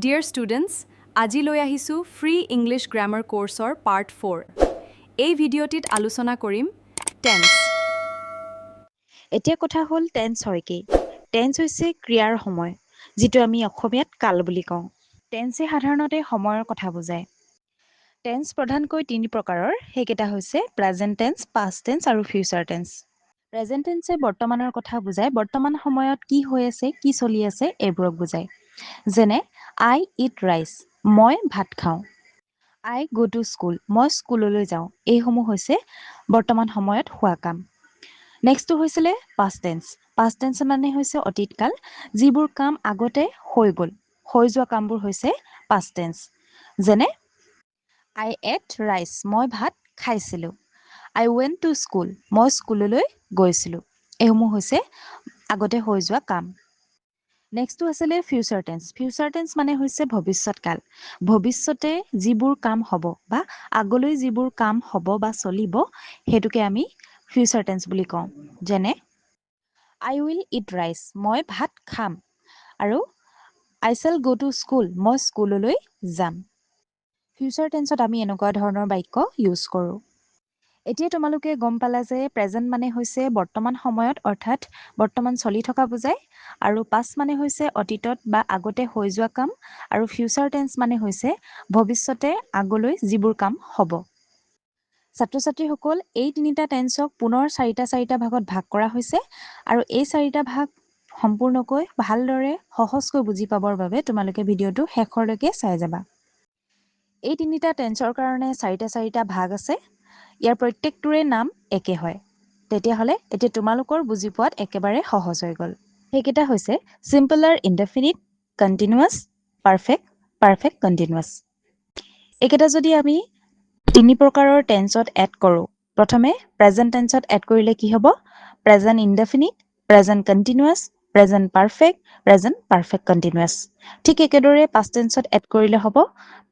Dear students, আজি লৈ আহিছো ফ্ৰী ইংলিছ গ্ৰামাৰ কোৰ্সৰ পাৰ্ট 4। এই ভিডিঅ'টিত আলোচনা কৰিম টেন্স। এতিয়া কথা হ'ল টেন্স হয় কি? টেন্স হৈছে ক্ৰিয়াৰ সময়, যিটো আমি অসমীয়াত কাল বুলি কওঁ। টেন্সে সাধাৰণতে সময়ৰ কথা বুজায়। টেন্স প্ৰধানকৈ তিনি প্ৰকাৰৰ, সেইকেইটা হৈছে প্ৰেজেন্ট টেন্স, পাষ্ট টেন্স আৰু ফিউচাৰ টেন্স। প্ৰেজেন্ট টেন্সে বৰ্তমানৰ কথা বুজায়, বৰ্তমান সময়ত কি হৈ আছে, কি চলি আছে এইবোৰক বুজায়। যেনে আই ইট ৰাইচ, মই ভাত খাওঁ। আই গো টু স্কুল, মই স্কুললৈ যাওঁ। এইসমূহ হৈছে বৰ্তমান সময়ত হোৱা কাম। নেক্সটটো হৈছিলে পাষ্ট টেন্স। পাষ্ট টেন্স মানে হৈছে অতীতকাল, যিবোৰ কাম আগতে হৈ গ'ল, হৈ যোৱা কামবোৰ হৈছে পাষ্ট টেন্স। যেনে আই এট ৰাইচ, মই ভাত খাইছিলোঁ। আই ৱেণ্ট টু স্কুল, মই স্কুললৈ গৈছিলোঁ। এইসমূহ হৈছে আগতে হৈ যোৱা কাম। নেক্সটটো আছিলে ফিউচাৰ টেন্স। ফিউচাৰ টেন্স মানে হৈছে ভৱিষ্যৎকাল। ভৱিষ্যতে যিবোৰ কাম হ'ব বা আগলৈ যিবোৰ কাম হ'ব বা চলিব, সেইটোকে আমি ফিউচাৰ টেন্স বুলি কওঁ। যেনে আই উইল ইট ৰাইচ, মই ভাত খাম। আৰু আই শ্বেল গো টু স্কুল, মই স্কুললৈ যাম। ফিউচাৰ টেন্সত আমি এনেকুৱা ধৰণৰ বাক্য ইউজ কৰোঁ। এতিয়া তোমালোকে গম পালা যে প্ৰেজেণ্ট মানে হৈছে বৰ্তমান সময়ত, অৰ্থাৎ বৰ্তমান চলি থকা বুজায়, আৰু পাষ্ট মানে হৈছে অতীতত বা আগতে হৈ যোৱা কাম, আৰু ফিউচাৰ টেন্স মানে হৈছে ভৱিষ্যতে আগলৈ যিবোৰ কাম হ'ব। ছাত্ৰ ছাত্ৰীসকল, এই তিনিটা টেন্সক পুনৰ চাৰিটা ভাগত ভাগ কৰা হৈছে, আৰু এই চাৰিটা ভাগ সম্পূৰ্ণকৈ ভালদৰে সহজকৈ বুজি পাবৰ বাবে তোমালোকে ভিডিঅ'টো শেষৰলৈকে চাই যাবা। এই তিনিটা টেন্সৰ কাৰণে চাৰিটা ভাগ আছে। ইয়াৰ প্ৰত্যেকটোৰে নাম একে হয়। তেতিয়াহ'লে এতিয়া তোমালোকৰ বুজি পোৱাত একেবাৰে সহজ হৈ গ'ল। সেইকেইটা হৈছে চিম্পল আৰু indefinite, continuous, perfect, perfect continuous. এইকেইটা যদি আমি তিনি প্ৰকাৰৰ টেন্সত এড কৰোঁ, প্ৰথমে প্ৰেজেণ্ট টেন্সত এড কৰিলে কি হ'ব? Present indefinite, present continuous, present perfect, present perfect continuous. ঠিক একেদৰে পাষ্ট টেন্সত এড কৰিলে হ'ব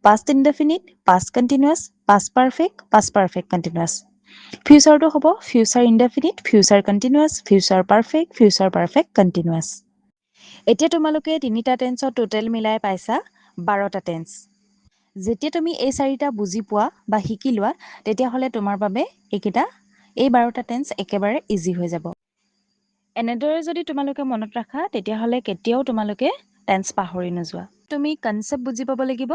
past indefinite, past continuous, past perfect continuous. ফিউচাৰটো হ'ব future indefinite, future continuous, future perfect continuous. এতিয়া তোমালোকে তিনিটা টেন্সত টোটেল মিলাই পাইছা 12টা টেন্স। যেতিয়া তুমি এই চাৰিটা বুজি পোৱা বা শিকি লোৱা, তেতিয়াহ'লে তোমাৰ বাবে এই 12টা টেন্স একেবাৰে ইজি হৈ যাব। এনেদৰে যদি তোমালোকে মনত ৰাখা, তেতিয়াহ'লে কেতিয়াও তোমালোকে টেন্স পাহৰি নোযোৱা। তুমি কনচেপ্ট বুজি পাব লাগিব।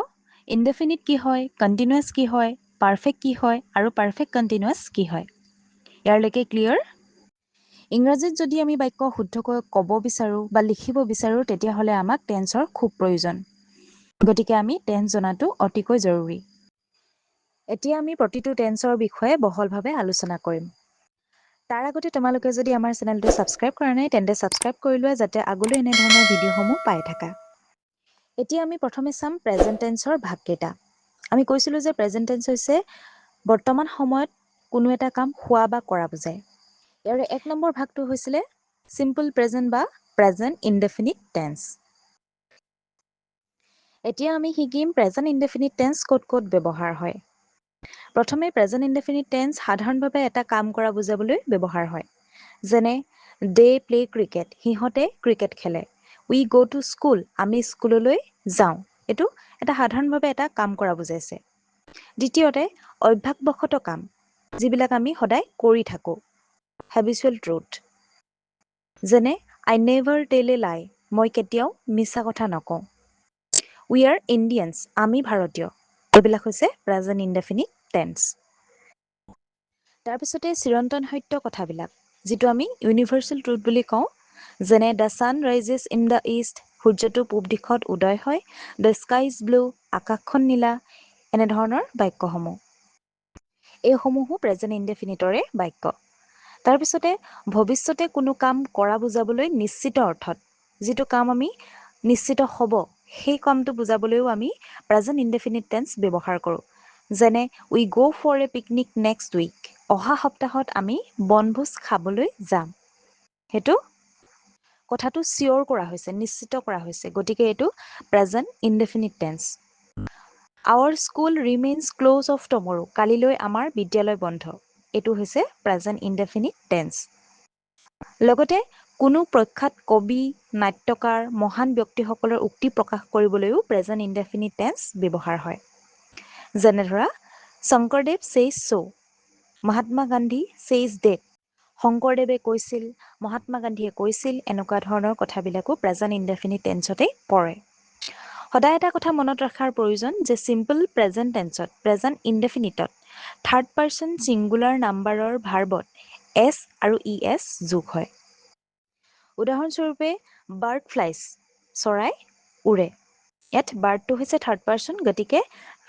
ইনডেফিনিট কি হয়, কণ্টিনিউৱাছ কি হয়, পাৰফেক্ট কি হয়, আৰু পাৰফেক্ট কণ্টিনিউৱাছ কি হয়। ইয়াৰলৈকে ক্লিয়াৰ? ইংৰাজীত যদি আমি বাক্য শুদ্ধকৈ ক'ব বিচাৰোঁ বা লিখিব বিচাৰোঁ, তেতিয়াহ'লে আমাক টেন্সৰ খুব প্ৰয়োজন। গতিকে আমি টেন্স জনাটো অতিকৈ জৰুৰী। এতিয়া আমি প্ৰতিটো টেন্সৰ বিষয়ে বহলভাৱে আলোচনা কৰিম। তাৰ আগতে তোমালোকে যদি আমাৰ চেনেলটো ছাবস্ক্ৰাইব কৰা নাই, তেন্তে ছাবস্ক্ৰাইব কৰি লোৱা, যাতে আগলৈ এনেধৰণৰ ভিডিঅ'সমূহ পাই থাকা। এতিয়া আমি প্ৰথমে চাম প্ৰেজেণ্ট টেন্সৰ ভাগকেইটা। আমি কৈছিলোঁ যে প্ৰেজেণ্ট টেন্স হৈছে বৰ্তমান সময়ত কোনো এটা কাম হোৱা বা কৰা বুজায়। ইয়াৰে 1 নম্বৰ ভাগটো হৈছিলে চিম্পল প্ৰেজেণ্ট বা প্ৰেজেণ্ট ইনডেফিনিট টেন্স। এতিয়া আমি শিকিম প্ৰেজেণ্ট ইনডেফিনিট টেন্স ক'ত ক'ত ব্যৱহাৰ হয়। প্ৰথমে প্ৰেজেণ্ট ইনডেফিনিট টেন্স সাধাৰণভাৱে এটা কাম কৰা বুজাবলৈ ব্যৱহাৰ হয়। যেনে দে প্লে ক্ৰিকেট, সিহঁতে ক্ৰিকেট খেলে। উই গ' টু স্কুল, আমি স্কুললৈ যাওঁ। এইটো এটা সাধাৰণভাৱে এটা কাম কৰা বুজাইছে। দ্বিতীয়তে অভ্যাসবশত কাম, যিবিলাক আমি সদায় কৰি থাকোঁ, হেবিচুৱেল ট্ৰুথ। যেনে আই নেভাৰ টেল এ লাই, মই কেতিয়াও মিছা কথা নকওঁ। উই আৰ ইণ্ডিয়ানছ, আমি ভাৰতীয়। এইবিলাক হৈছে প্ৰেজেণ্ট ইনডেফিনিট টেন্স। তাৰপিছতে চিৰন্তন সত্য কথাবিলাক, যিটো আমি ইউনিভাৰ্চেল ট্ৰুথ বুলি কওঁ। যেনে the sun rises in the east, সূৰ্যটো পূব দিশত উদয় হয়। দ্য স্কাই ইজ ব্লু, আকাশখন নীলা। এনেধৰণৰ বাক্যসমূহ, এইসমূহো প্ৰেজেণ্ট ইনডেফিনিটৰে বাক্য। তাৰপিছতে ভৱিষ্যতে কোনো কাম কৰা বুজাবলৈ নিশ্চিত অৰ্থত, যিটো কাম আমি নিশ্চিত হ'ব, সেই কামটো বুজাবলৈও আমি প্ৰেজেণ্ট ইনডেফিনিট টেন্স ব্যৱহাৰ কৰোঁ। যেনে we go' for a picnic next week, অহা সপ্তাহত আমি বনভোজ খাবলৈ যাম। সেইটো কথাটো চিয়ৰ কৰা হৈছে, নিশ্চিত কৰা হৈছে। গতিকে এইটো present indefinite tense. Our school remains closed of tomorrow, কালিলৈ আমাৰ বিদ্যালয় বন্ধ। এইটো হৈছে প্ৰেজেণ্ট ইনডেফিনিট টেন্স। লগতে কোনো প্ৰখ্যাত কবি, নাট্যকাৰ, মহান ব্যক্তিসকলৰ উক্তি প্ৰকাশ কৰিবলৈও প্ৰেজেণ্ট ইনডেফিনিট টেন্স ব্যৱহাৰ হয়। যেনে ধৰা শংকৰদেৱ ছেইজ ছ', মহাত্মা গান্ধী ছেইজ ডেট, শংকৰদেৱে কৈছিল, মহাত্মা গান্ধীয়ে কৈছিল, এনেকুৱা ধৰণৰ কথাবিলাকো প্ৰেজেণ্ট ইনডেফিনিট টেন্সতে পৰে। সদায় এটা কথা মনত ৰখাৰ প্ৰয়োজন যে চিম্পল প্ৰেজেণ্ট টেন্সত, প্ৰেজেণ্ট ইনডেফিনিটত থাৰ্ড পাৰ্চন ছিংগুলাৰ নাম্বাৰৰ ভাৰ্বত এছ আৰু ই এছ যোগ হয়। উদাহৰণস্বৰূপে বাৰ্ড ফ্লাইজ, চৰাই উৰে। ইয়াত বাৰ্ডটো হৈছে থাৰ্ড পাৰ্চন, গতিকে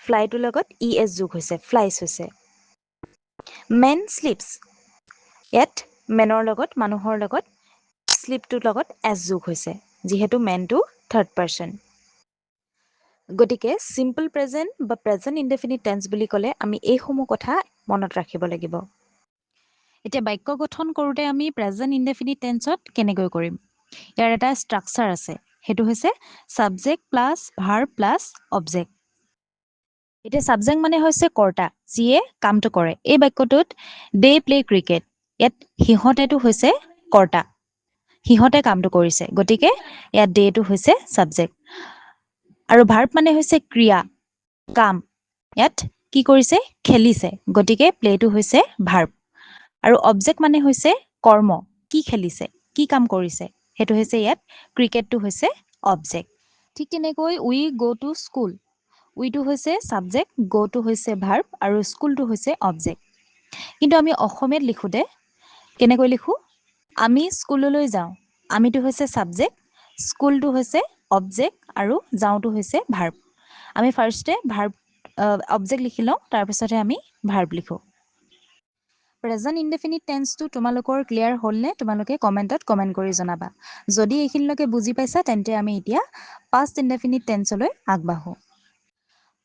ফ্লাইটোৰ লগত ই এছ যোগ হৈছে, ফ্লাইজ হৈছে। মেন শ্লিপছ, ইয়াত মেনৰ লগত, মানুহৰ লগত শ্লিপটোৰ লগত এছ যোগ হৈছে, যিহেতু মেনটো থাৰ্ড পাৰ্চন। গতিকে চিম্পল প্ৰেজেণ্ট বা প্ৰেজেণ্ট ইনডেফিনিট টেন্স বুলি ক'লে আমি এইসমূহ কথা মনত ৰাখিব লাগিব। এতিয়া বাক্য গঠন কৰোঁতে আমি প্ৰেজেণ্ট ইনডেফিনিট টেন্সত কেনেকৈ কৰিম? ইয়াৰ এটা ষ্ট্ৰাকচাৰ আছে, সেইটো হৈছে subject plus verb plus object. এতিয়া ছাবজেক্ট মানে হৈছে কৰ্তা, যিয়ে কামটো কৰে। এই বাক্যটোত দে প্লে ক্ৰিকেট, ইয়াত সিহঁতেটো হৈছে কৰ্তা, সিহঁতে কামটো কৰিছে, গতিকে ইয়াত দেটো হৈছে ছাবজেক্ট। আৰু ভাৰ্ব মানে হৈছে ক্ৰিয়া, কাম, ইয়াত কি কৰিছে? খেলিছে, গতিকে প্লেটো হৈছে ভাৰ্ব। আৰু অবজেক্ট মানে হৈছে কৰ্ম, কি খেলিছে, কি কাম কৰিছে, সেইটো হৈছে ইয়াত ক্ৰিকেটটো হৈছে অবজেক্ট। ঠিক তেনেকৈ উই গ' টু স্কুল, উইটো হৈছে ছাবজেক্ট, গ'টো হৈছে ভাৰ্ব আৰু স্কুলটো হৈছে অবজেক্ট। কিন্তু আমি অসমীয়াত লিখোঁতে কেনেকৈ লিখোঁ? আমি স্কুললৈ যাওঁ, আমিটো হৈছে ছাবজেক্ট, স্কুলটো হৈছে অবজেক্ট আৰু যাওঁটো হৈছে ভাৰ্ব। আমি ফাৰ্ষ্টে ভাৰ্ব অবজেক্ট লিখি লওঁ, তাৰপিছতহে আমি ভাৰ্ব লিখোঁ। প্ৰেজেণ্ট ইনডেফিনিট টেন্সটো তোমালোকৰ ক্লিয়াৰ হ'লনে? তোমালোকে কমেণ্টত কমেণ্ট কৰি জনাবা। যদি এইখিনিলৈকে বুজি পাইছা, তেন্তে আমি এতিয়া পাষ্ট ইনডেফিনিট টেন্সলৈ আগবাঢ়োঁ।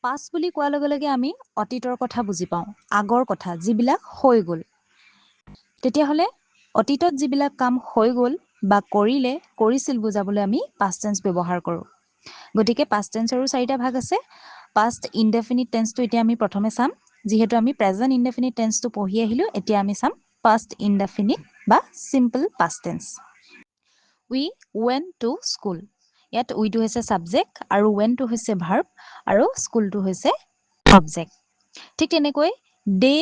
পাষ্ট বুলি কোৱাৰ লগে লগে আমি অতীতৰ কথা বুজি পাওঁ, আগৰ কথা, যিবিলাক হৈ গ'ল। তেতিয়াহ'লে অতীতত যিবিলাক কাম হৈ গ'ল বা কৰিলে, কৰিছিল বুজাবলৈ আমি পাষ্ট টেন্স ব্যৱহাৰ কৰোঁ। গতিকে পাষ্ট টেন্সৰো 4টা ভাগ আছে। পাষ্ট ইনডেফিনিট টেন্সটো এতিয়া আমি প্ৰথমে চাম। যিহেতু আমি প্ৰেজেণ্ট ইনডেফিনিট টেন্সটো পঢ়ি আহিলোঁ, এতিয়া আমি চাম পাষ্ট ইনডেফিনিট বা simple past tense. We went to school, ইয়াত উইটো হৈছে ছাবজেক্ট আৰু ৱেণ্টটো হৈছে ভাৰ্ব আৰু স্কুলটো হৈছে অবজেক্ট। ঠিক তেনেকৈ দে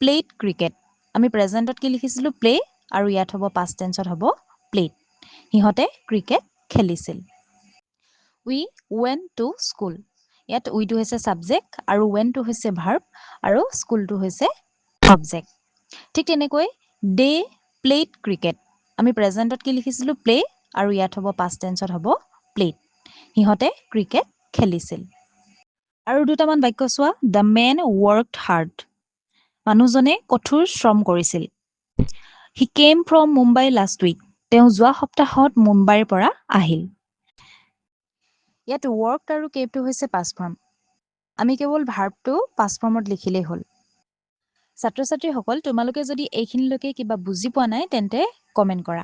প্লেড ক্ৰিকেট, আমি প্ৰেজেণ্টত কি লিখিছিলোঁ? প্লে, আৰু ইয়াত হ'ব পাষ্ট টেন্সত হ'ব প্লেড, সিহঁতে ক্ৰিকেট খেলিছিল। উই ৱেণ্ট টু স্কুল, ইয়াত উইটো হৈছে ছাবজেক্ট আৰু ৱেণ্টটো হৈছে ভাৰ্ব আৰু স্কুলটো হৈছে অবজেক্ট। ঠিক তেনেকৈ দে প্লেড ক্ৰিকেট, আমি প্ৰেজেণ্টত কি লিখিছিলোঁ? প্লে, আৰু ইয়াত হ'ব পাষ্ট টেন্সত হ'ব প্লেড, সিহঁতে ক্ৰিকেট খেলিছিল। আৰু দুটামান বাক্য চোৱা। দ্য মেন ৱৰ্কড হাৰ্ড, মানুহজনে কঠোৰ শ্ৰম কৰিছিল। হি কেম ফ্ৰম মুম্বাই লাষ্ট উইক, তেওঁ যোৱা সপ্তাহত মুম্বাইৰ পৰা আহিল। ইয়াত ৱৰ্কড আৰু কেমটো হৈছে পাষ্ট ফৰ্ম, আমি কেৱল ভাৰ্বটো পাষ্ট ফৰ্মত লিখিলেই হ'ল। ছাত্ৰ ছাত্ৰীসকল, তোমালোকে যদি এইখিনিলৈকে কিবা বুজি পোৱা নাই, তেন্তে কমেণ্ট কৰা।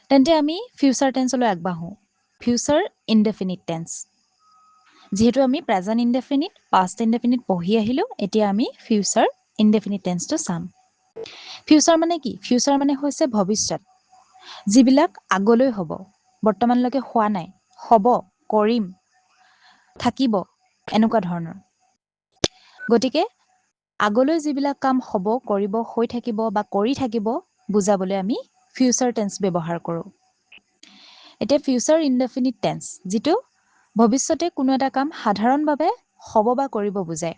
তেন্তে আমি ফিউচাৰ টেন্সলৈ আগবাঢ়োঁ। ফিউচাৰ ইনডেফিনিট টেন্স, যিহেতু আমি প্ৰেজেণ্ট ইনডেফিনিট, পাষ্ট ইনডেফিনিট পঢ়ি আহিলোঁ, এতিয়া আমি ফিউচাৰ ইনডেফিনিট টেন্সটো চাম। ফিউচাৰ মানে কি? ফিউচাৰ মানে হৈছে ভৱিষ্যত, যিবিলাক আগলৈ হ'ব, বৰ্তমানলৈকে হোৱা নাই, হ'ব, কৰিম, থাকিব, এনেকুৱা ধৰণৰ। গতিকে আগলৈ যিবিলাক কাম হ'ব, কৰিব, হৈ থাকিব বা কৰি থাকিব বুজাবলৈ আমি ফিউচাৰ টেন্স ব্যৱহাৰ কৰোঁ। এতিয়া ফিউচাৰ ইনডেফিনিট টেন্স, যিটো ভৱিষ্যতে কোনো এটা কাম সাধাৰণভাৱে হ'ব বা কৰিব বুজায়।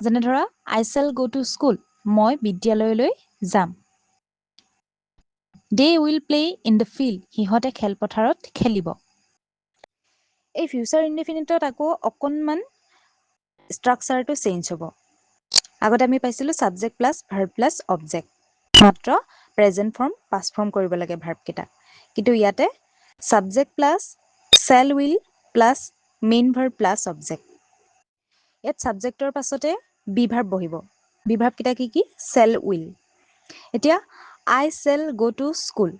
যেনে ধৰা আই শ্বেল গ' টু স্কুল, মই বিদ্যালয়লৈ যাম। They will play in the field, সিহঁতে খেলপথাৰত খেলিব। এই ফিউচাৰ ইনডেফিনিটত আকৌ অকণমান ষ্ট্ৰাকচাৰটো চেঞ্জ হ'ব। আগতে আমি পাইছিলোঁ subject plus verb plus object, মাত্ৰ প্ৰেজেণ্ট ফৰ্ম পাষ্ট ফৰ্ম কৰিব লাগে ভাৰ্বকেইটা। কিন্তু ইয়াতে subject plus shell will plus main verb plus object. ইয়াত ছাবজেক্টৰ পাছতে বি ভাৰ্ব বহিব। বি ভাৰ্বকেইটা কি কি? Shell will. এতিয়া আই শ্বেল গ' টু স্কুল,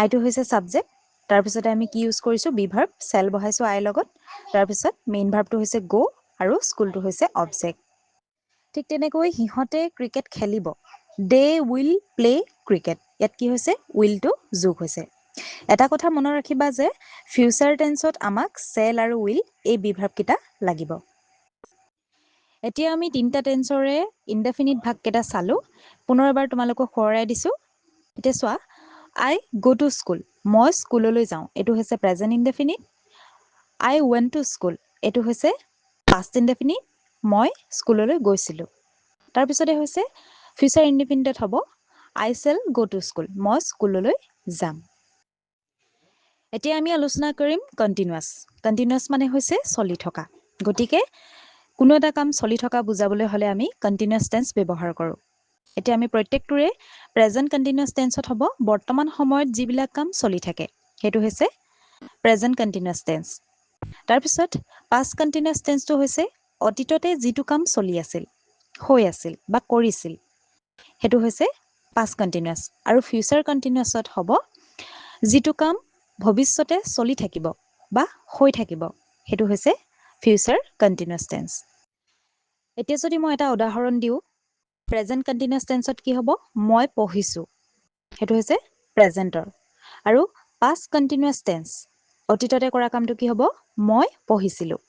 আইটো হৈছে ছাবজেক্ট, তাৰপিছতে আমি কি ইউজ কৰিছোঁ? বি ভাৰ্ব, শ্বেল বহাইছোঁ আইৰ লগত, তাৰপিছত মেইন ভাৰ্বটো হৈছে গ' আৰু স্কুলটো হৈছে অবজেক্ট। ঠিক তেনেকৈ সিহঁতে ক্ৰিকেট খেলিব, দে উইল প্লে ক্ৰিকেট, ইয়াত কি হৈছে উইলটো যোগ হৈছে এটা কথা মনত ৰাখিবা যে ফিউচাৰ টেন্সত আমাক চেল আৰু উইল এই বিভাৰ্বকেইটা লাগিব এতিয়া আমি তিনিটা টেন্সৰে ইনডেফিনিট ভাগকেইটা চালো পুনৰ এবাৰ তোমালোকক সোঁৱৰাই দিছোঁ এতিয়া চোৱা আই গো টু স্কুল মই স্কুললৈ যাওঁ এইটো হৈছে present indefinite I went to school এইটো হৈছে পাষ্ট ইনডেফিনিট মই স্কুললৈ গৈছিলোঁ তাৰপিছতে হৈছে ফিউচাৰ ইনডেফিনিটত হ'ব আই চেল গো টু স্কুল মই স্কুললৈ যাম এতিয়া আমি আলোচনা কৰিম কণ্টিনিউৱাছ মানে হৈছে চলি থকা গতিকে কোনো এটা কাম চলি থকা বুজাবলৈ হ'লে আমি কণ্টিনিউৱাছ টেন্স ব্যৱহাৰ কৰোঁ এতিয়া আমি প্ৰত্যেকটোৰে প্ৰেজেণ্ট কণ্টিনিউৱাছ টেন্সত হ'ব বৰ্তমান সময়ত যিবিলাক কাম চলি থাকে সেইটো হৈছে প্ৰেজেণ্ট কণ্টিনিউৱাছ টেন্স তাৰপিছত পাষ্ট কণ্টিনিউৱাছ টেন্সটো হৈছে অতীততে যিটো কাম চলি আছিল হৈ আছিল বা কৰিছিল সেইটো হৈছে পাষ্ট কণ্টিনিউৱাছ আৰু ফিউচাৰ কণ্টিনিউৱাছত হ'ব যিটো কাম ভৱিষ্যতে চলি থাকিব বা হৈ থাকিব সেইটো হৈছে ফিউচাৰ কণ্টিনিউৱাছ টেন্স এতিয়া যদি মই এটা উদাহৰণ দিওঁ প্ৰেজেণ্ট কণ্টিনিউৱাছ টেন্সত কি হ'ব মই পঢ়িছোঁ সেইটো হৈছে প্ৰেজেণ্টৰ আৰু পাষ্ট কণ্টিনিউৱাছ টেন্স অতীততে কৰা কামটো কি হ'ব মই পঢ়িছিলোঁ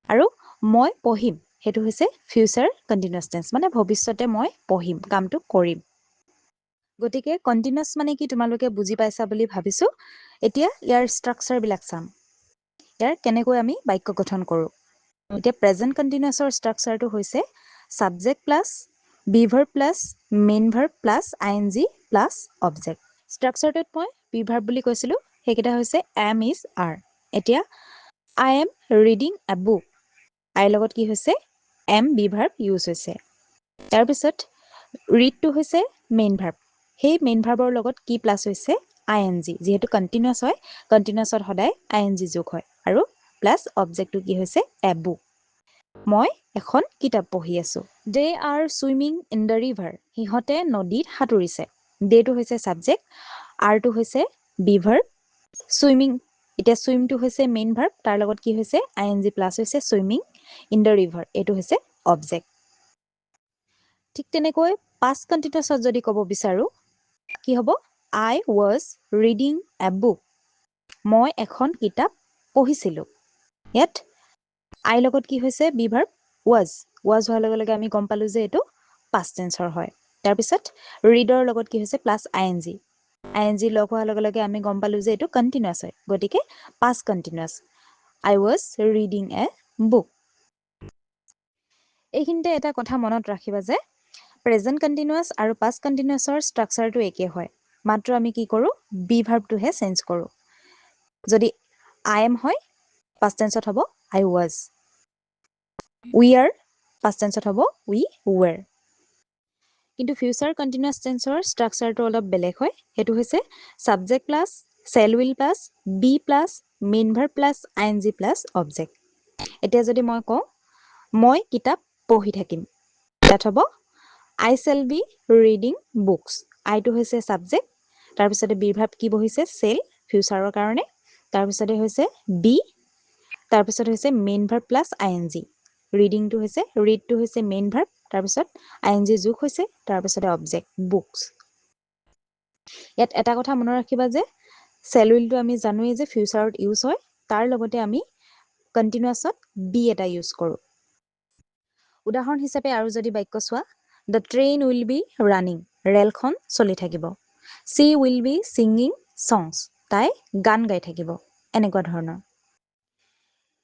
আৰু মই পঢ়িম সেইটো হৈছে ফিউচাৰ কণ্টিনিউৱাছ টেন্স মানে ভৱিষ্যতে মই পঢ়িম কামটো কৰিম গতিকে কণ্টিনিউৱাছ মানে কি তোমালোকে বুজি পাইছা বুলি ভাবিছোঁ এতিয়া ইয়াৰ ষ্ট্ৰাকচাৰবিলাক চাম ইয়াৰ কেনেকৈ আমি বাক্য গঠন কৰোঁ এতিয়া প্ৰেজেণ্ট কণ্টিনিউৱাছৰ ষ্ট্ৰাকচাৰটো হৈছে subject plus be verb plus main verb plus ING plus object ষ্ট্ৰাকচাৰটোত মই বি ভাৰ্ব বুলি কৈছিলোঁ সেইকেইটা হৈছে এম ইজ আৰ এতিয়া I am reading a book আইৰ লগত কি হৈছে এম বি ভাৰ্ব ইউজ হৈছে তাৰপিছত ৰিডটো হৈছে মেইন ভাৰ্ব সেই মেইন ভাৰ্বৰ লগত কি প্লাছ হৈছে ING যিহেতু কণ্টিনিউৱাছ হয় কণ্টিনিউৱাছত সদায় ING যোগ হয় আৰু প্লাছ অবজেক্টটো কি হৈছে এ বুক মই এখন কিতাপ পঢ়ি আছোঁ they are swimming in the river সিহঁতে নদীত সাঁতুৰিছে দেটো হৈছে ছাবজেক্ট আৰটো হৈছে বি ভাৰ্ব ছুইমিং এতিয়া ছুইমটো হৈছে মেইন ভাৰ্ব তাৰ লগত কি হৈছে ING প্লাছ হৈছে ছুইমিং ইন দ্য ৰিভাৰ এইটো হৈছে অবজেক্ট ঠিক তেনেকৈ পাষ্ট কণ্টিনিউৱাছত যদি ক'ব বিচাৰোঁ কি হ'ব আই ৱাজ ৰিডিং এ বুক মই এখন কিতাপ পঢ়িছিলোঁ ইয়াত আইৰ লগত কি হৈছে বি ভাৰ্ব ৱাজ হোৱাৰ লগে লগে আমি গম পালোঁ যে এইটো পাষ্ট টেন্সৰ হয় তাৰপিছত ৰিডৰ লগত কি হৈছে প্লাছ ING লগ হোৱাৰ লগে লগে আমি গম পালোঁ যে এইটো কণ্টিনিউৱাছ হয় গতিকে past continuous I was reading a book এইখিনিতে এটা কথা মনত ৰাখিবা যে প্ৰেজেণ্ট কণ্টিনিউৱাছ আৰু পাষ্ট কণ্টিনিউৱাছৰ ষ্ট্ৰাকচাৰটো একে হয় মাত্ৰ আমি কি কৰোঁ বি ভাৰ্বটোহে চেঞ্জ কৰোঁ যদি আই এম হয় পাষ্ট টেন্সত হ'ব আই ৱাজ উই আৰ পাষ্ট টেন্সত হ'ব উই ৱেৰ কিন্তু ফিউচাৰ কণ্টিনিউৱাছ টেন্সৰ ষ্ট্ৰাকচাৰটো অলপ বেলেগ হয় সেইটো হৈছে subject plus shall will plus be plus main verb plus ING plus object এতিয়া যদি মই কওঁ মই কিতাপ পঢ়ি থাকিম তাত হ'ব আই চেল বি ৰিডিং বুকছ আইটো হৈছে ছাবজেক্ট তাৰপিছতে বি ভাৰ্ব কি বহিছে চেল ফিউচাৰৰ কাৰণে তাৰপিছতে হৈছে বি তাৰপিছত হৈছে মেইন ভাৰ্ব প্লাছ ING ৰিডিংটো হৈছে ৰিডটো হৈছে মেইন ভাৰ্ব তাৰপিছত ING যোগ হৈছে তাৰপিছতে অবজেক্ট বুকছ ইয়াত এটা কথা মনত ৰাখিবা যে চেল উইলটো আমি জানোৱেই যে ফিউচাৰত ইউজ হয় তাৰ লগতে আমি কণ্টিনিউৱাছত বি এটা ইউজ কৰোঁ উদাহৰণ হিচাপে আৰু যদি বাক্য চোৱা the train will be running ৰেলখন চলি থাকিব C will be singing songs তাই গান গাই থাকিব এনেকুৱা ধৰণৰ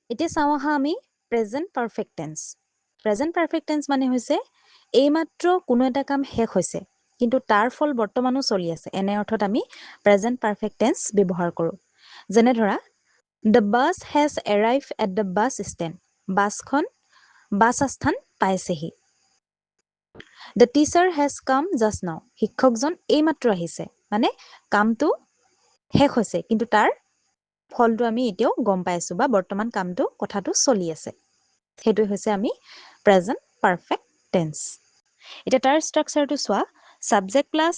এতিয়া চাওঁ আহা আমি প্ৰেজেণ্ট পাৰফেক্ট টেন্স মানে হৈছে এইমাত্ৰ কোনো এটা কাম শেষ হৈছে কিন্তু তাৰ ফল বৰ্তমানো চলি আছে এনে অৰ্থত আমি প্ৰেজেণ্ট পাৰফেক্ট টেন্স ব্যৱহাৰ কৰোঁ যেনে ধৰা the bus has arrive at the bus stand বাছখন বাছ আস্থান পাইছেহি the teacher has come just নাও শিক্ষকজন এইমাত্ৰ আহিছে মানে কামটো শেষ হৈছে কিন্তু তাৰ ফলটো আমি এতিয়াও গম পাইছোঁ বা বৰ্তমান কামটো কথাটো চলি আছে সেইটো হৈছে আমি প্ৰেজেণ্ট পাৰফেক্ট টেন্স এতিয়া তাৰ ষ্ট্ৰাকচাৰটো চোৱা subject plus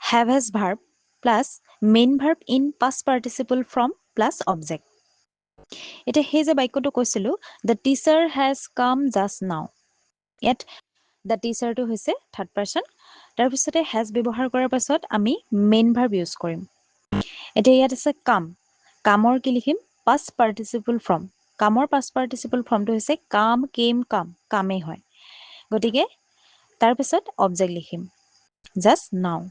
have has verb plus main verb in past participle form plus object এতিয়া সেই যে বাক্যটো কৈছিলোঁ the teacher has come just now ইয়াত দ্য টিচাৰটো হৈছে থাৰ্ড পাৰ্চন তাৰপিছতে হেজ ব্যৱহাৰ কৰাৰ পাছত আমি মেইন ভাৰ্ব ইউজ কৰিম এতিয়া ইয়াত আছে কাম কামৰ কি লিখিম পাষ্ট পাৰ্টিচিপল ফৰ্ম কামৰ পাষ্ট পাৰ্টিচিপল ফৰ্মটো হৈছে কাম কেম কাম কামেই হয় গতিকে তাৰপিছত অবজেক্ট লিখিম জাষ্ট নাও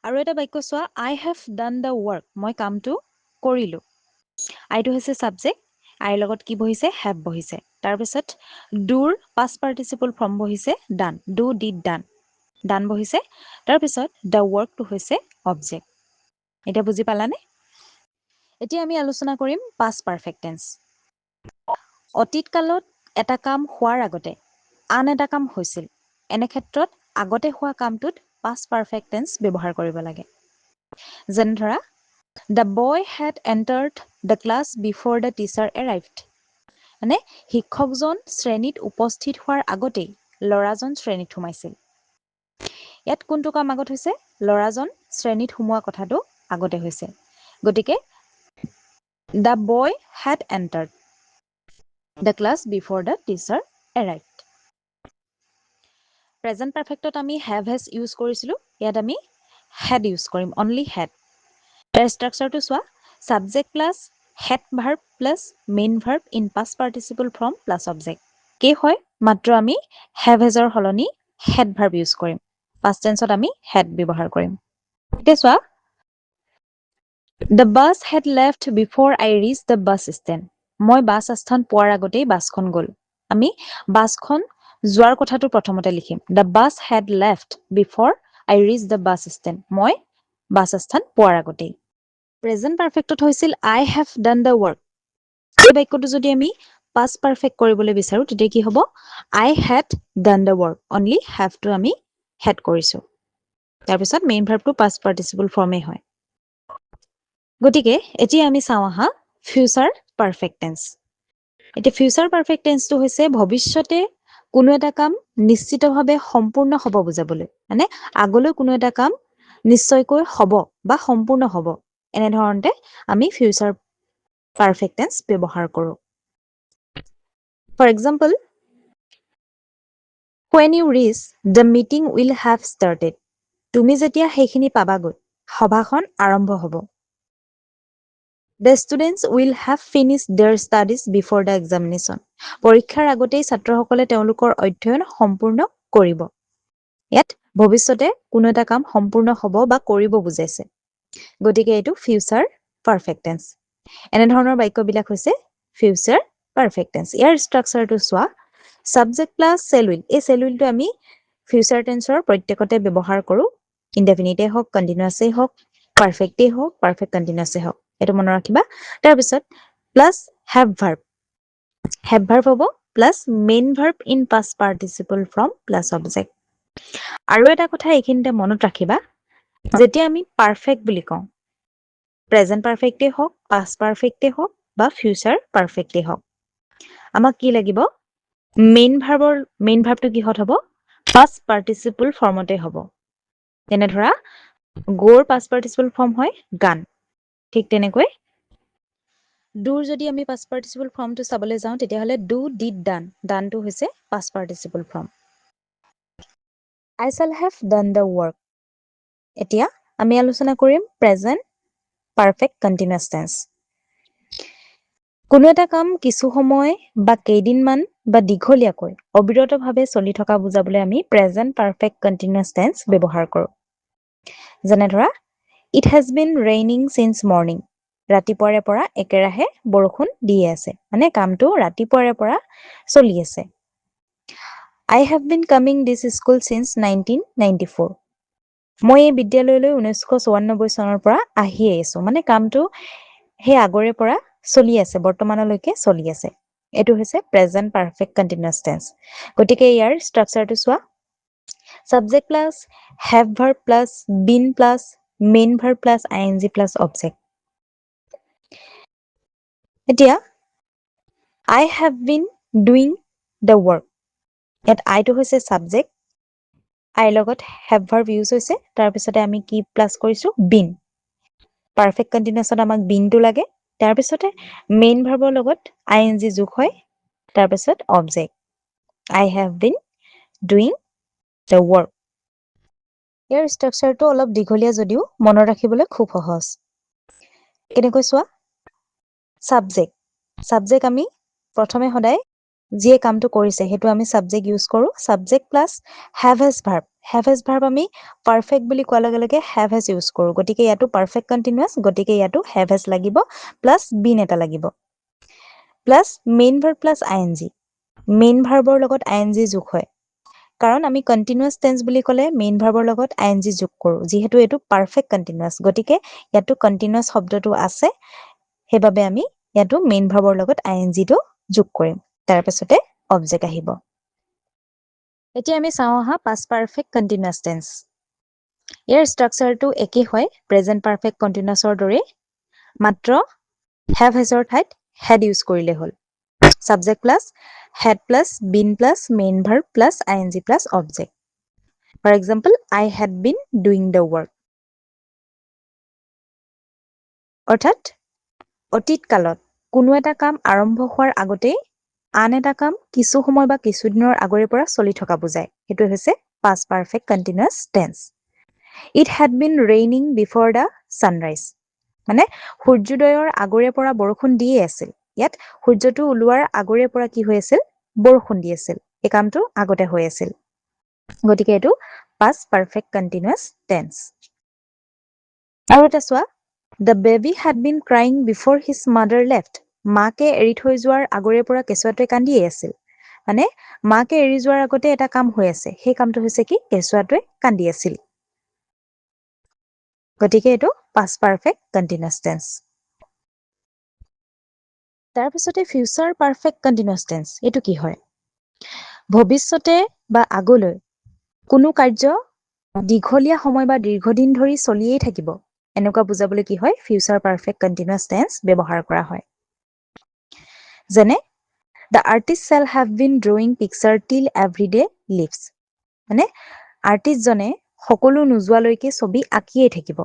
আৰু এটা বাক্য চোৱা আই হেভ ডান দ্য ৱৰ্ক মই কামটো কৰিলোঁ আইটো হৈছে ছাবজেক্ট আইৰ লগত কি বহিছে হেভ বহিছে তাৰপিছত ডুৰ পাষ্ট পাৰ্টিচিপল ফৰ্ম বহিছে ডান ডু ডিড ডান ডান বহিছে তাৰপিছত দ্য ৱৰ্কটো হৈছে অবজেক্ট এতিয়া বুজি পালানে এতিয়া আমি আলোচনা কৰিম পাষ্ট পাৰফেক্ট টেন্স অতীত কালত এটা কাম হোৱাৰ আগতে আন এটা কাম হৈছিল এনে ক্ষেত্ৰত আগতে হোৱা কামটোত পাষ্ট পাৰফেক্ট টেন্স ব্যৱহাৰ কৰিব লাগে যেনে ধৰা the boy had entered the class before the teacher arrived মানে শিক্ষকজন শ্ৰেণীত উপস্থিত হোৱাৰ আগতেই ল'ৰাজন শ্ৰেণীত সোমাইছিল ইয়াত কোনটো কাম আগত হৈছে ল'ৰাজন শ্ৰেণীত সোমোৱা কথাটো আগতে হৈছে গতিকে the boy had entered the class before the teacher arrived present পাৰফেক্টত আমি হেভ হেজ ইউজ কৰিছিলোঁ ইয়াত আমি হেড ইউজ কৰিম অনলি হেড তাৰ ষ্ট্ৰাকচাৰটো চোৱা subject plus had verb plus main verb in past participle form plus object কি হয় মাত্ৰ আমি হেভ হেজৰ সলনি হেড ভাৰ্ব ইউজ কৰিম পাষ্ট টেন্সত আমি হেড ব্যৱহাৰ কৰিম এতিয়া চোৱা the bus had left before I rich the bus stand মই বাছ আস্থান পোৱাৰ আগতেই বাছখন গ'ল আমি বাছখন যোৱাৰ কথাটো প্ৰথমতে লিখিম the bus had left before I rich the bus stand মই বাছ আস্থান পোৱাৰ আগতেই প্ৰেজেণ্ট পাৰফেক্টত হৈছিল আই হেভ ডান দ্য ৱৰ্ক এই বাক্যটো যদি আমি পাষ্ট পাৰফেক্ট কৰিবলৈ বিচাৰোঁ তেতিয়া কি হ'ব I had done the work only হেভটো আমি হেড কৰিছোঁ তাৰপিছত মেইন ভাৰ্বটো পাষ্ট পাৰ্টিচিপল ফৰ্মেই হয় গতিকে এতিয়া আমি চাওঁ আহা ফিউচাৰ পাৰফেক্ট টেন্স এতিয়া ফিউচাৰ পাৰফেক্ট টেন্সটো হৈছে ভৱিষ্যতে কোনো এটা কাম নিশ্চিতভাৱে সম্পূৰ্ণ হ'ব বুজাবলৈ মানে আগলৈ কোনো এটা কাম নিশ্চয়কৈ হ'ব বা সম্পূৰ্ণ হ'ব এনেধৰণতে আমি ফিউচাৰ পাৰফেক্ট টেন্স ব্যৱহাৰ কৰোঁ for example when you reach the meeting will have started তুমি যেতিয়া সেইখিনি পাবাগৈ সভাখন আৰম্ভ হ'ব The students will have finished their studies before the examination. পৰীক্ষাৰ আগতেই ছাত্ৰসকলে তেওঁলোকৰ অধ্যয়ন সম্পূৰ্ণ কৰিব ইয়াত ভৱিষ্যতে কোনো এটা কাম সম্পূৰ্ণ হ'ব বা কৰিব বুজাইছে গতিকে এইটো ফিউচাৰ পাৰফেক্ট টেন্স এনেধৰণৰ বাক্যবিলাক হৈছে ফিউচাৰ পাৰফেক্ট টেন্স ইয়াৰ ষ্ট্ৰাকচাৰটো চোৱা সাবজেক্ট প্লাছ সেল উইল এই সেল উইলটো আমি ফিউচাৰ টেন্সৰ প্ৰত্যেকতে ব্যৱহাৰ কৰোঁ ইনডেফিনিটেই হওক কণ্টিনিউৱাছেই হওক পাৰফেক্টেই হওক পাৰফেক্ট কণ্টিনিউৱাছেই হওক এইটো মনত ৰাখিবা তাৰপিছত প্লাছ হেভ ভাৰ্ব হ'ব plus main verb in past participle form plus object আৰু এটা কথা এইখিনিতে মনত ৰাখিবা যেতিয়া আমি পাৰফেক্ট বুলি কওঁ প্ৰেজেণ্ট পাৰফেক্টেই হওক পাষ্ট পাৰফেক্টেই হওক বা ফিউচাৰ পাৰফেক্টেই হওক আমাক কি লাগিব মেইন ভাৰ্বটো কিহত হ'ব পাষ্ট পাৰ্টিচিপল ফৰ্মতে হ'ব যেনে ধৰা গোৰ পাষ্ট পাৰ্টিচিপল ফৰ্ম হয় গান ঠিক তেনেকৈ ডুৰ যদি আমি পাষ্ট পাৰ্টিচিপল ফৰ্মটো চাবলৈ যাওঁ তেতিয়াহ'লে ডু ডিড ডান ডানটো হৈছে past participle form I shall have done the work এতিয়া আমি আলোচনা কৰিম প্ৰেজেণ্ট পাৰফেক্ট কণ্টিনিউৱাছ টেন্স কোনো এটা কাম কিছু সময় বা কেইদিনমান বা দীঘলীয়াকৈ অবিৰতভাৱে চলি থকা বুজাবলৈ আমি প্ৰেজেণ্ট পাৰফেক্ট কণ্টিনিউৱাছ টেন্স ব্যৱহাৰ কৰোঁ যেনে ধৰা it has been raining since morning ৰাতিপুৱাৰে পৰা একেৰাহে বৰষুণ দিয়ে আছে মানে কামটো ৰাতিপুৱাৰে পৰা চলি আছে I have been coming this school since 1994 মই এই বিদ্যালয়লৈ 1994 চনৰ পৰা আহিয়ে আছো মানে কামটো সেই আগৰে পৰা চলি আছে বৰ্তমানলৈকে চলি আছে এইটো হৈছে প্ৰেজেণ্ট পাৰফেক্ট কণ্টিনিউৱাছ টেন্স গতিকে ইয়াৰ ষ্ট্ৰাকচাৰটো চোৱা subject plus have verb plus been plus main verb plus ING plus object এতিয়া I have been doing the work ইয়াত আইটো হৈছে সাবজেক্ট আইৰ লগত হেভ ভাৰ্ব ইউজ হৈছে তাৰপিছতে আমি কি প্লাছ কৰিছোঁ বিন পাৰফেক্ট কণ্টিনিউৱাছত আমাক বিনটো লাগে তাৰপিছতে মেইন ভাৰ্বৰ লগত আইএনজি যোগ হয় তাৰপিছত object I have been doing the work. ইয়াৰ ষ্ট্ৰাকচাৰটো অলপ দীঘলীয়া যদিও মনত ৰাখিবলৈ খুব সহজ। কেনেকৈ চোৱা? সাবজেক্ট আমি প্ৰথমে সদায় যিয়ে কামটো কৰিছে সেইটো আমি সাবজেক্ট ইউজ কৰো। Subject plus have has verb। have has verb আমি পাৰফেক্ট বুলি কোৱাৰ লগে লগে have has ইউজ কৰো। গতিকে ইয়াতো পারফেক্ট কন্টিনিউয়াস, গতিকে ইয়াতো have has লাগিব প্লাস been এটা লাগিব। Plus main verb plus ing। Main ভাৰ্বৰ লগত ing যোগ হয়। কাৰণ আমি কন্টিনিউয়াস টেন্স বুলি ক'লে মেইন ভাৰ্বৰ লগত ing যোগ কৰো। যিহেতু এটো পারফেক্ট কন্টিনিউয়াস, গতিকে ইয়াতো কন্টিনিউয়াস শব্দটো আছে, হেবাবে আমি ইয়াতো মেইন ভাৰ্বৰ লগত ing টো যোগ কৰিম। তাৰ পাছতে অবজেক্ট আহিব। এতিয়া আমি চাওঁ আহা পাষ্ট পাৰফেক্ট কন্টিনিউয়াস টেন্স। ইয়াৰ ষ্ট্ৰাকচাৰটো একেই হয় প্ৰেজেন্ট পাৰফেক্ট কন্টিনিউয়াসৰ দৰে, মাত্ৰ have has ৰ ঠাইত had ইউজ কৰিলে হ'ল। Subject plus had plus been plus main verb plus ing plus object. For example, I had been doing the work. অৰ্থাৎ অতীত কালত কোনো এটা কাম আৰম্ভ হোৱাৰ আগতেই আন এটা কাম কিছু সময় বা কিছু দিনৰ আগৰে পৰা চলি থকা বুজায়। সেইটো হৈছে past perfect continuous tense. It had been raining before the sunrise. মানে সূৰ্যোদয়ৰ আগৰে পৰা বৰষুণ দিয়ে আছিল। ইয়াত সূৰ্যটো ওলোৱাৰ আগৰে পৰা কি হৈ আছিল? বৰষুণ দি আছিল। এই কামটো আগতে হৈ আছিল। গতিকে এটো past perfect continuous tense। আৰু এটা চোৱা, the baby had been crying before his mother left. মাকে এৰি থৈ যোৱাৰ আগৰে পৰা কেঁচুৱাটোৱে কান্দিয়ে আছিল। মানে মাকে এৰি যোৱাৰ আগতে এটা কাম হৈ আছে। সেই কামটো হৈছে কি? কেঁচুৱাটোৱে কান্দি আছিল। গতিকে এটো past perfect continuous tense। তাৰ পিছতে ফিউচাৰ পাৰফেক্ট কন্টিনিউয়াস টেন্স। এটো কি হয়? ভৱিষ্যতে বা আগলৈ কোনো কাৰ্য দীঘলীয়া সময় বা দীৰ্ঘদিন ধৰি চলিয়েই থাকিব, এনেকুৱা বুজাবলৈ কি হয়? ফিউচাৰ পাৰফেক্ট কন্টিনিউয়াস টেন্স ব্যৱহাৰ কৰা হয়। যেনে the artist shall have been drawing picture till every day lives। মানে আৰ্টিষ্ট জনে সকলো নোযোৱালৈকে ছবি আঁকিয়ে থাকিব।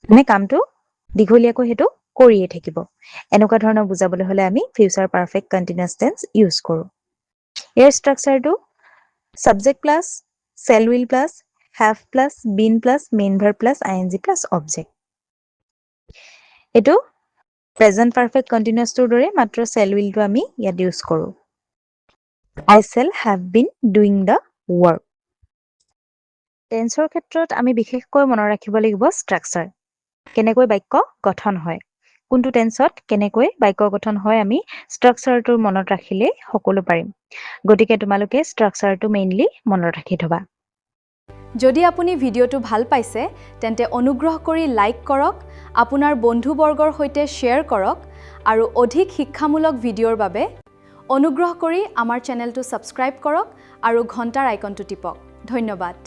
মানে কামটো দীঘলীয়াকৈ হেতু কৰিয়ে থাকিব। এনেকুৱা ধৰণৰ বুজাবলৈ হলে আমি future perfect continuous tense use কৰো। ইয়াৰ ষ্ট্ৰাকচাৰটো subject plus shall will plus have plus been plus main verb plus ing plus object। এটো প্ৰেজেন্ট পাৰফেক্ট কন্টিনিউয়াসৰ দৰে, মাত্ৰ shall will টো আমি ইয়াত ইউজ কৰো। I shall have been doing the work। টেন্সৰ ক্ষেত্ৰত আমি বিশেষকৈ মনত ৰাখিব লাগিব ষ্ট্ৰাকচাৰ। কেনেকৈ বাক্য গঠন হয়, কোনটো টেন্সত কেনেকৈ বাক্য গঠন হয়, আমি ষ্ট্ৰাকচাৰটো মনত ৰাখিলে সকলো পাৰিম। গতিকে তোমালোকে ষ্ট্ৰাকচাৰটো মেইনলি মনত ৰাখি থবা। যদি আপুনি ভিডিঅ'টো ভাল পাইছে তেন্তে অনুগ্ৰহ কৰি লাইক কৰক, আপোনাৰ বন্ধুবৰ্গৰ সৈতে শ্বেয়াৰ কৰক আৰু অধিক শিক্ষামূলক ভিডিঅ'ৰ বাবে অনুগ্ৰহ কৰি আমাৰ চেনেলটো সাবস্ক্ৰাইব কৰক আৰু ঘণ্টাৰ আইকনটো টিপক। ধন্যবাদ।